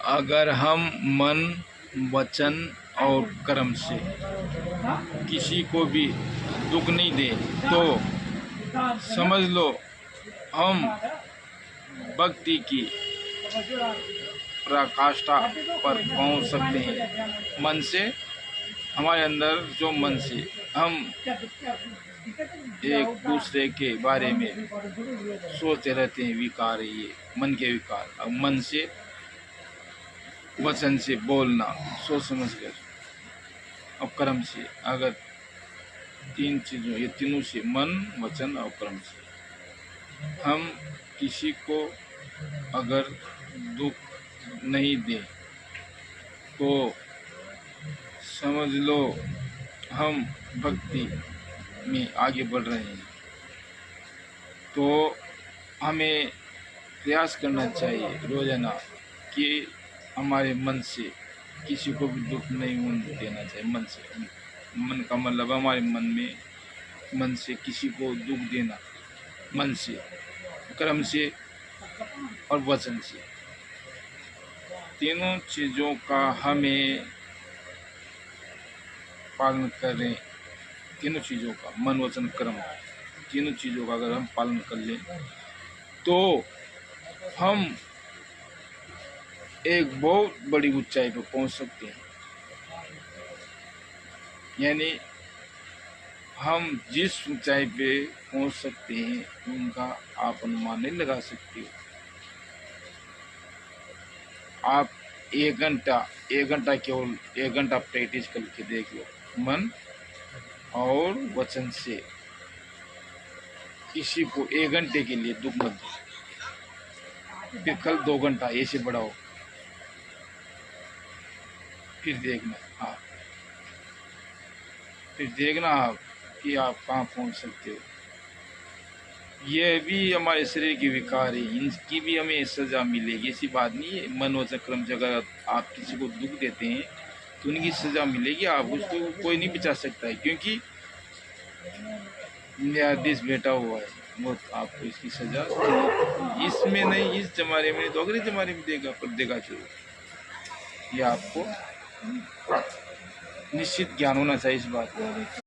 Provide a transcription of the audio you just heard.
अगर हम मन, वचन और कर्म से किसी को भी दुख नहीं दें तो समझ लो हम भक्ति की पराकाष्ठा पर पहुंच सकते हैं। मन से, हमारे अंदर जो मन से हम एक दूसरे के बारे में सोचते रहते हैं, विकार है ये मन के विकार। अब मन से, वचन से बोलना सोच समझ कर, अब कर्म से, अगर तीन चीज़ों, ये तीनों से, मन, वचन और कर्म से हम किसी को अगर दुख नहीं दें तो समझ लो हम भक्ति में आगे बढ़ रहे हैं। तो हमें प्रयास करना चाहिए रोजाना कि हमारे मन से किसी को भी दुख नहीं होने देना चाहिए। मन से, मन का मतलब हमारे मन में, मन से किसी को दुख देना, मन से, कर्म से और वचन से, तीनों चीज़ों का हमें पालन करें। तीनों चीज़ों का, मन, वचन, कर्म, तीनों चीज़ों का अगर हम पालन कर लें तो हम एक बहुत बड़ी ऊंचाई पर पहुंच सकते हैं। यानी हम जिस ऊंचाई पे पहुंच सकते हैं उनका आप अनुमान नहीं लगा सकते। आप एक घंटा केवल 1 घंटा प्रैक्टिस करके देख लो, मन और वचन से किसी को 1 घंटे के लिए दुख मत दो, फिर कल 2 घंटा ऐसे बढ़ाओ, फिर देखना आप, कि आप कहाँ पहुँच सकते हो। ये भी हमारे शरीर की विकार है, इनकी भी हमें सजा मिलेगी, ऐसी बात नहीं है। मन, वचन, कर्म से अगर आप किसी को दुख देते हैं तो उनकी सजा मिलेगी। आप उसको कोई नहीं बचा सकता है, क्योंकि न्यायाधीश बैठा हुआ है, वो आपको इसकी सजा इसमें नहीं, इस जमाने में तो अगले जमाने में देगा, पर देगा जरूर। ये आपको निश्चित ज्ञान होना चाहिए इस बात का।